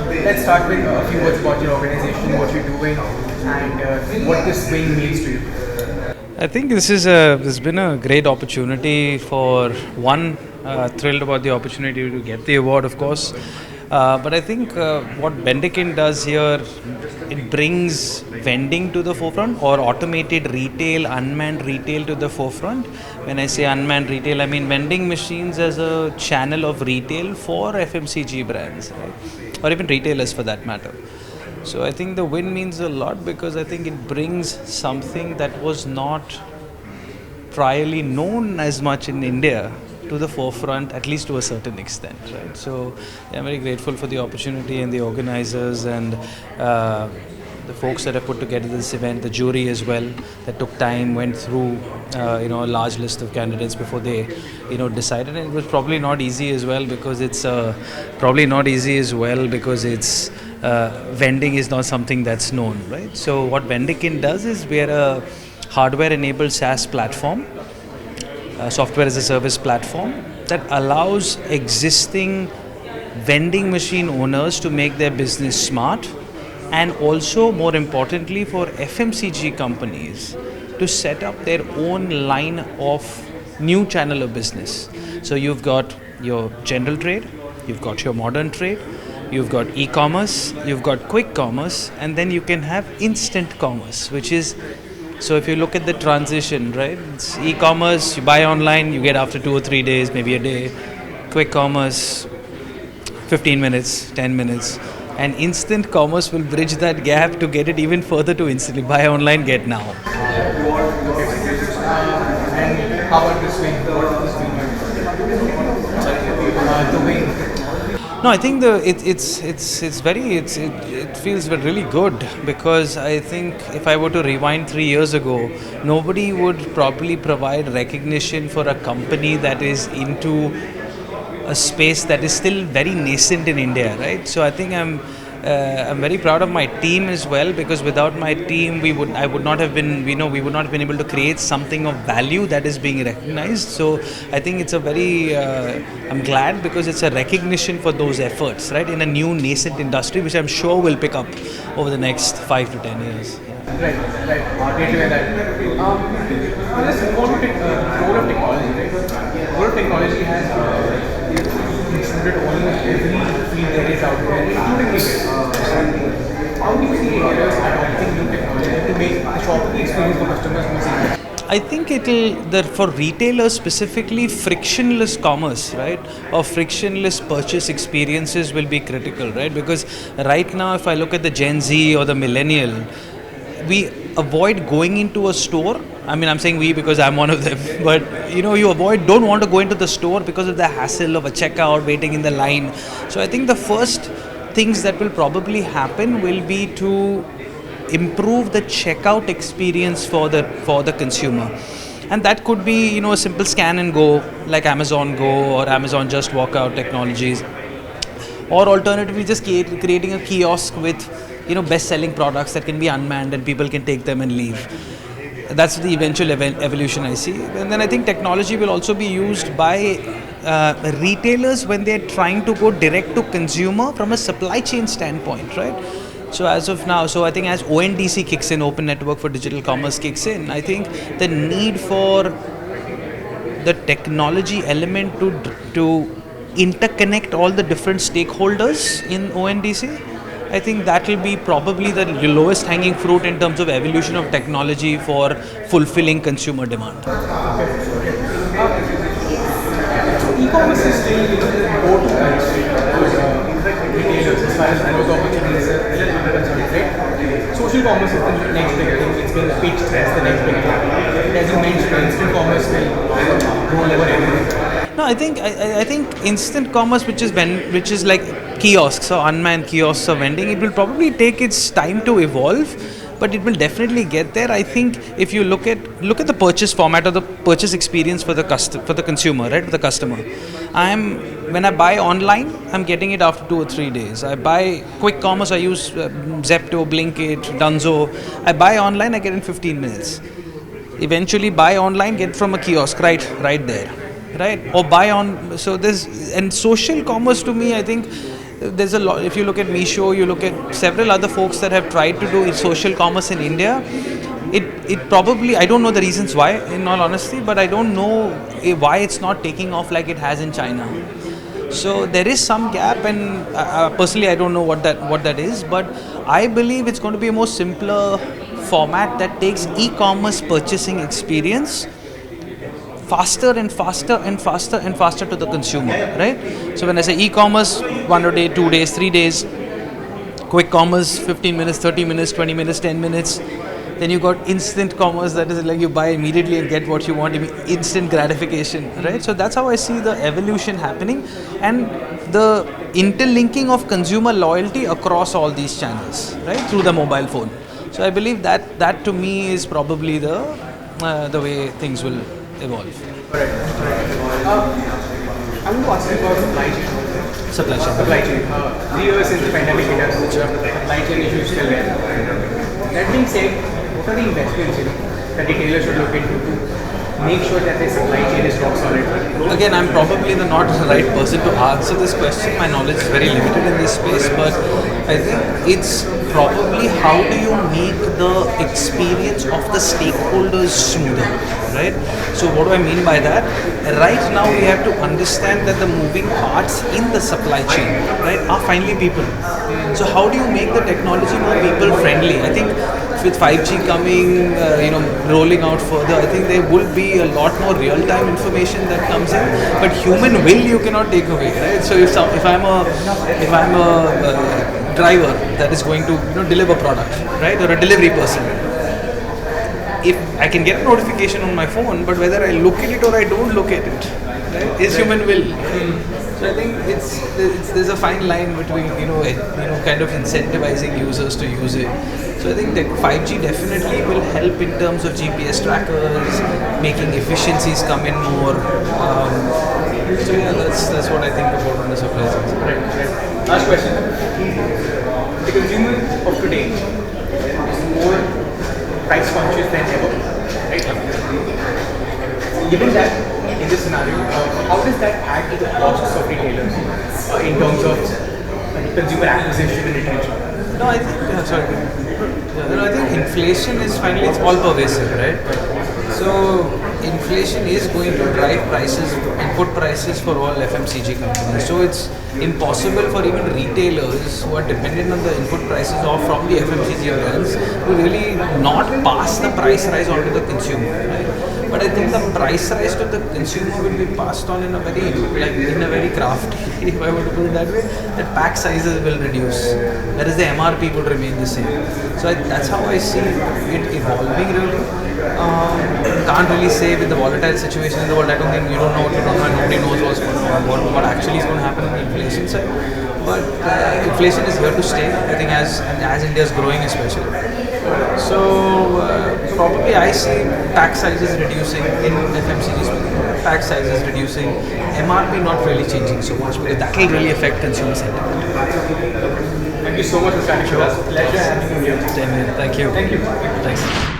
let's start with a few words about your organization, what you're doing, and what this wing means to you. I think this has been a great opportunity for one. Thrilled about the opportunity to get the award, of course. But I think what Vendekin does here, it brings vending to the forefront, or automated retail, unmanned retail to the forefront. When I say unmanned retail, I mean vending machines as a channel of retail for FMCG brands, right? Or even retailers for that matter. So I think the win means a lot because I think it brings something that was not priorly known as much in India to the forefront, at least to a certain extent, right? So I'm very grateful for the opportunity and the organizers and the folks that have put together this event, the jury as well, that took time, went through a large list of candidates before they decided. And it was probably not easy as well because it's vending is not something that's known, right? So what Vendekin does is we're a hardware-enabled SaaS platform, software as a service platform that allows existing vending machine owners to make their business smart, and also more importantly for FMCG companies to set up their own line of new channel of business. So you've got your general trade, you've got your modern trade, you've got e-commerce, you've got quick commerce, and then you can have instant commerce, which is, so if you look at the transition, right, it's e-commerce, you buy online, you get after 2 or 3 days, maybe a day. Quick commerce, 15 minutes, 10 minutes. And instant commerce will bridge that gap to get it even further to instantly buy online, get now. And how about this wing? What is this wing? The wing. No, I think it feels really good because I think if I were to rewind 3 years ago, nobody would probably provide recognition for a company that is into a space that is still very nascent in India, right? So I think I'm very proud of my team as well, because without my team we would not have been able to create something of value that is being recognized. So I think it's a very I'm glad because it's a recognition for those efforts, right, in a new nascent industry which I'm sure will pick up over the next 5 to 10 years. Right. Great to hear that. Let's go to role of technology, right? Role of technology has included almost every field there is out there, including retail. How do you see retailers adopting new technology to make the shopping experience for customers more seamless? I think for retailers specifically, frictionless commerce, right, or frictionless purchase experiences will be critical, right? Because right now, if I look at the Gen Z or the millennial, we avoid going into a store. I mean, I'm saying we because I'm one of them, but don't want to go into the store because of the hassle of a checkout, waiting in the line. So I think the first things that will probably happen will be to improve the checkout experience for the consumer. And that could be, a simple scan and go like Amazon Go or Amazon Just Walkout technologies, or alternatively just creating a kiosk with best-selling products that can be unmanned and people can take them and leave. That's the eventual evolution I see. And then I think technology will also be used by retailers when they're trying to go direct to consumer from a supply chain standpoint, right? So as of now, I think as ONDC kicks in, Open Network for Digital Commerce kicks in, I think the need for the technology element to interconnect all the different stakeholders in ONDC, I think that will be probably the lowest hanging fruit in terms of evolution of technology for fulfilling consumer demand. E-commerce is still important retailers as far as growth opportunities are concerned, right? Social commerce is the next big thing. It's been pitched as the next big thing. As you mentioned, instant commerce will roll over everything. No, I think instant commerce, which is like kiosks or unmanned kiosks or vending, it will probably take its time to evolve, but it will definitely get there. I think if you look at the purchase format or the purchase experience for the consumer, right, for the customer. When I buy online, I'm getting it after 2 or 3 days. I buy quick commerce, I use Zepto, Blinkit, Dunzo. I buy online, I get in 15 minutes. Eventually buy online, get from a kiosk right there, right? Or buy on. So and social commerce to me, I think there's a lot. If you look at Meesho, you look at several other folks that have tried to do social commerce in India. It probably, I don't know the reasons why, in all honesty, but I don't know why it's not taking off like it has in China. So there is some gap, and personally I don't know what that is, but I believe it's going to be a more simpler format that takes e-commerce purchasing experience faster and faster and faster and faster to the consumer, right? So when I say e-commerce, 1 day, 2 days, 3 days, quick commerce, 15 minutes, 30 minutes, 20 minutes, 10 minutes. Then you got instant commerce, that is like you buy immediately and get what you want, instant gratification, right? So that's how I see the evolution happening, and the interlinking of consumer loyalty across all these channels, right, through the mobile phone. So I believe that to me is probably the way things will evolve. Correct. I want to ask you about supply chain. Supply chain. Supply chain. 3 years since the pandemic hit us, supply chain issues still there. That being said, what are the investments that retailers should look into to make sure that their supply chain is rock solid? Again, I'm probably not the right person to answer this question. My knowledge is very limited in this space, but I think it's probably how do you make the experience of the stakeholders smoother, right? So what do I mean by that? Right now we have to understand that the moving parts in the supply chain, right, are finally people. So how do you make the technology more people friendly? I think with 5G coming, rolling out further, I think there will be a lot more real-time information that comes in. But human will you cannot take away, right? So if I'm a driver that is going to deliver product, right, or a delivery person, if I can get a notification on my phone, but whether I look at it or I don't look at it, right, is human will. So I think there's a fine line between kind of incentivizing users to use it. So I think that 5G definitely will help in terms of GPS trackers, making efficiencies come in more. So yeah, that's what I think about on the supply side. Right. Last question. The consumer of today is more price conscious than ever, right? Given that, in this scenario, how does that add to the costs of retailers in terms of consumer acquisition and retention? No, I think inflation is finally, it's all pervasive, right? So inflation is going to drive prices, input prices for all FMCG companies. So it's impossible for even retailers who are dependent on the input prices or from the FMCG brands to really not pass the price rise on to the consumer, right? But I think the price rise to the consumer will be passed on in a very crafty, if I were to put it that way, the pack sizes will reduce, whereas the MRP would remain the same. So that's how I see it evolving really. Can't really say with the volatile situation in the world. I don't think nobody knows what's going on, what actually is going to happen on the inflation side. But inflation is here to stay, I think, as India is growing especially. So probably I see pack sizes reducing in FMCGs, pack sizes reducing, MRP not really changing so much because that will really affect consumer sentiment. Thank you so much for standing with us. Pleasure having you here. Thank you. Thank you. Thanks.